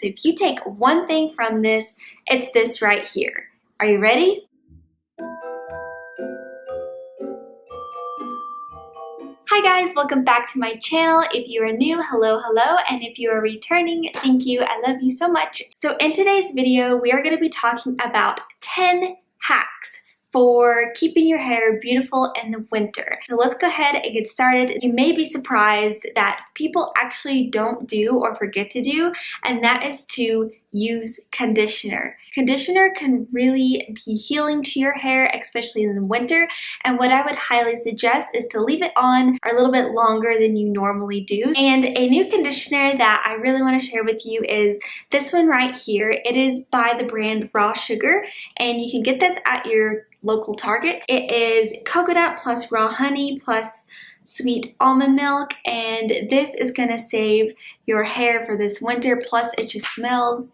So if you take one thing from this, it's this right here. Are you ready? Hi guys, welcome back to my channel. If you are new, hello, and if you are returning, thank you. I love you so much. So in today's video, we are going to be talking about 10 hacks for keeping your hair beautiful in the winter. So let's go ahead and get started. You may be surprised that people actually don't do or forget to do, and that is to use conditioner. Conditioner can really be healing to your hair, especially in the winter, and what I would highly suggest is to leave it on a little bit longer than you normally do. And a new conditioner that I really want to share with you is this one right here. It is by the brand Raw Sugar, and you can get this at your local Target. It is coconut plus raw honey plus sweet almond milk, and this is gonna save your hair for this winter, plus it just smells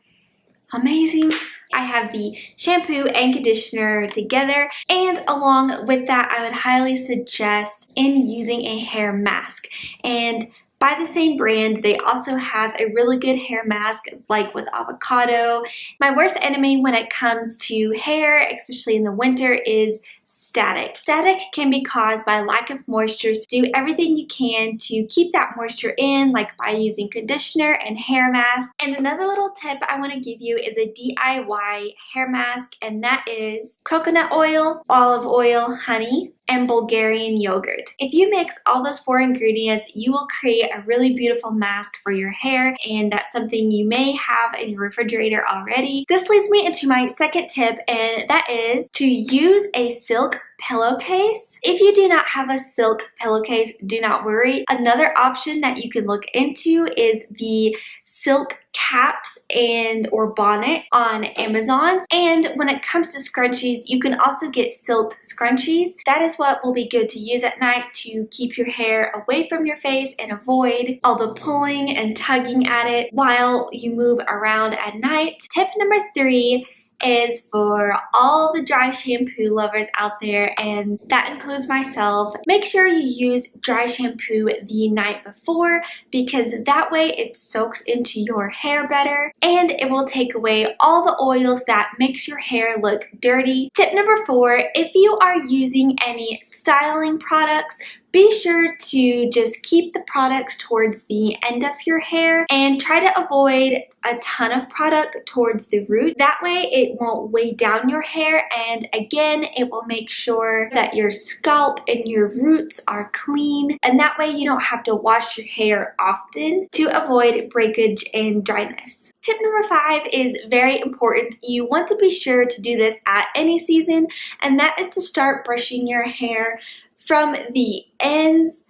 amazing. I have the shampoo and conditioner together, and along with that I would highly suggest in using a hair mask. And by the same brand, they also have a really good hair mask like with avocado. My worst enemy when it comes to hair, especially in the winter, is static. Static can be caused by lack of moisture, so do everything you can to keep that moisture in, like by using conditioner and hair mask. And another little tip I want to give you is a DIY hair mask, and that is coconut oil, olive oil, honey, and Bulgarian yogurt. If you mix all those 4 ingredients, you will create a really beautiful mask for your hair, and that's something you may have in your refrigerator already. This leads me into my second tip, and that is to use a silk pillowcase. If you do not have a silk pillowcase, do not worry. Another option that you can look into is the silk caps and or bonnet on Amazon. And when it comes to scrunchies, you can also get silk scrunchies. That is what will be good to use at night to keep your hair away from your face and avoid all the pulling and tugging at it while you move around at night. Tip number 3 is for all the dry shampoo lovers out there, and that includes myself. Make sure you use dry shampoo the night before, because that way it soaks into your hair better and it will take away all the oils that makes your hair look dirty. Tip number 4, if you are using any styling products, be sure to just keep the products towards the end of your hair and try to avoid a ton of product towards the root. That way it won't weigh down your hair, and again it will make sure that your scalp and your roots are clean, and that way you don't have to wash your hair often to avoid breakage and dryness. Tip number 5 is very important. You want to be sure to do this at any season, and that is to start brushing your hair from the ends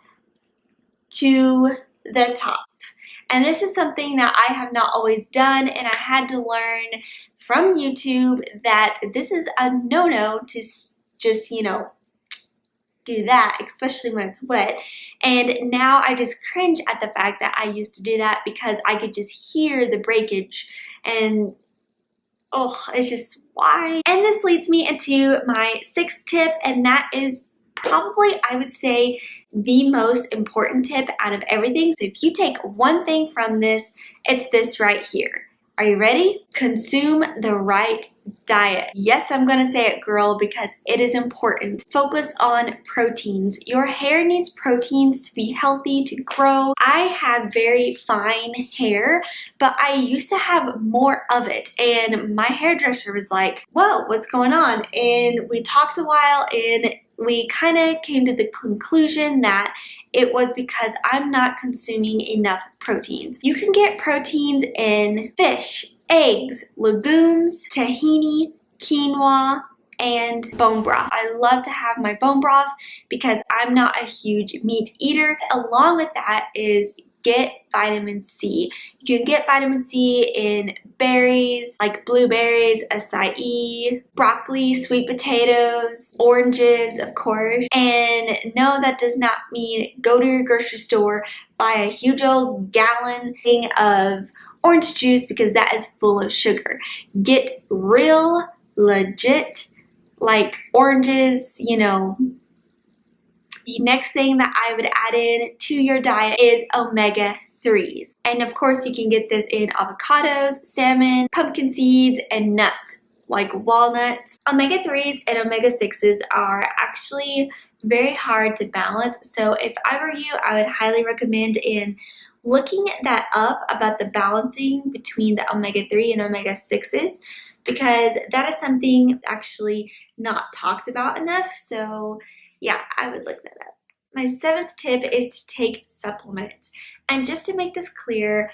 to the top. And this is something that I have not always done, and I had to learn from YouTube that this is a no-no to just, you know, do that, especially when it's wet. And now I just cringe at the fact that I used to do that, because I could just hear the breakage, and oh, it's just why. And this leads me into my 6th tip, and that is probably, I would say, the most important tip out of everything. So if you take one thing from this, it's this right here. Are you ready? Consume the right diet. Yes, I'm gonna say it, girl, because it is important. Focus on proteins. Your hair needs proteins to be healthy, to grow. I have very fine hair, but I used to have more of it, and my hairdresser was like, whoa, what's going on? And we talked a while, and we kind of came to the conclusion that it was because I'm not consuming enough proteins. You can get proteins in fish, eggs, legumes, tahini, quinoa, and bone broth. I love to have my bone broth because I'm not a huge meat eater. Along with that is get vitamin C. You can get vitamin C in berries like blueberries, acai, broccoli, sweet potatoes, oranges, of course. And no, that does not mean go to your grocery store, buy a huge old gallon thing of orange juice, because that is full of sugar. Get real, legit, like oranges, you know. The next thing that I would add in to your diet is omega-3. omega-3s. And of course, you can get this in avocados, salmon, pumpkin seeds, and nuts like walnuts. Omega-3s and omega-6s are actually very hard to balance. So if I were you, I would highly recommend in looking that up about the balancing between the omega-3 and omega-6s, because that is something actually not talked about enough. So yeah, I would look that up. My 7th tip is to take supplements. And just to make this clear,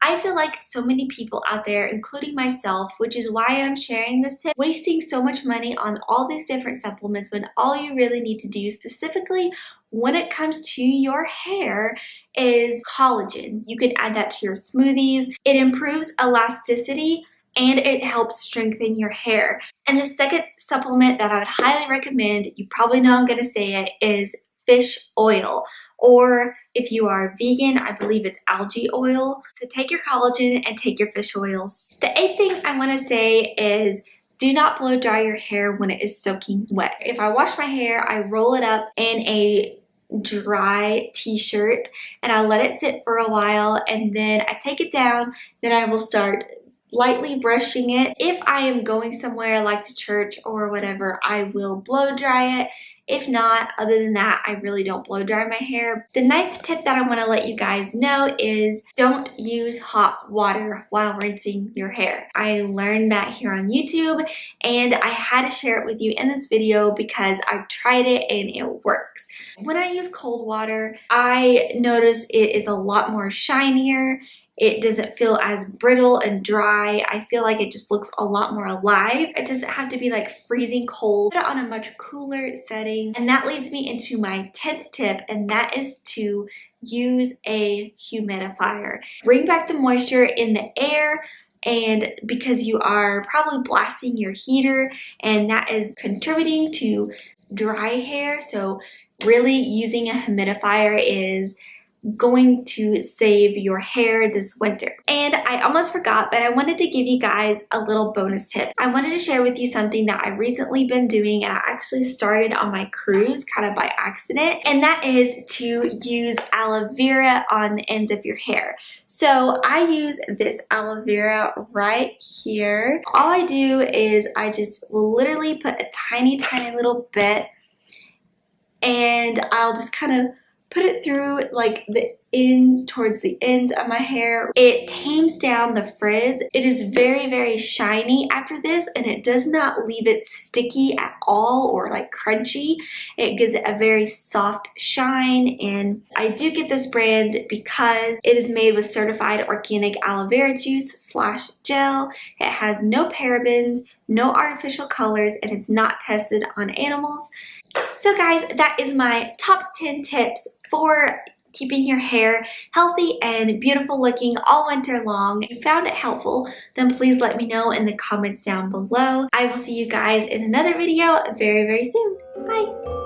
I feel like so many people out there, including myself, which is why I'm sharing this tip, wasting so much money on all these different supplements when all you really need to do, specifically when it comes to your hair, is collagen. You can add that to your smoothies. It improves elasticity and it helps strengthen your hair. And the second supplement that I would highly recommend, you probably know I'm going to say it, is fish oil. Or if you are vegan, I believe it's algae oil. So take your collagen and take your fish oils. The 8th thing I want to say is do not blow dry your hair when it is soaking wet. If I wash my hair, I roll it up in a dry t-shirt and I let it sit for a while, and then I take it down. Then I will start lightly brushing it. If I am going somewhere like to church or whatever, I will blow dry it. If not, other than that, I really don't blow dry my hair. The 9th tip that I want to let you guys know is don't use hot water while rinsing your hair. I learned that here on YouTube and I had to share it with you in this video because I've tried it and it works. When I use cold water, I notice it is a lot more shinier. It doesn't feel as brittle and dry. I feel like it just looks a lot more alive. It doesn't have to be like freezing cold. Put it on a much cooler setting. And that leads me into my 10th tip, and that is to use a humidifier. Bring back the moisture in the air, and because you are probably blasting your heater and that is contributing to dry hair. So really using a humidifier is going to save your hair this winter. And I almost forgot, but I wanted to give you guys a little bonus tip. I wanted to share with you something that I've recently been doing, and I actually started on my cruise kind of by accident, and that is to use aloe vera on the ends of your hair. So I use this aloe vera right here. All I do is I just will literally put a tiny little bit, and I'll just kind of put it through like the ends, towards the ends of my hair. It tames down the frizz. It is very, very shiny after this, and it does not leave it sticky at all or like crunchy. It gives it a very soft shine, and I do get this brand because it is made with certified organic aloe vera juice / gel. It has no parabens, no artificial colors, and it's not tested on animals. So guys, that is my top 10 tips for keeping your hair healthy and beautiful looking all winter long. If you found it helpful, then please let me know in the comments down below. I will see you guys in another video very, very soon. Bye!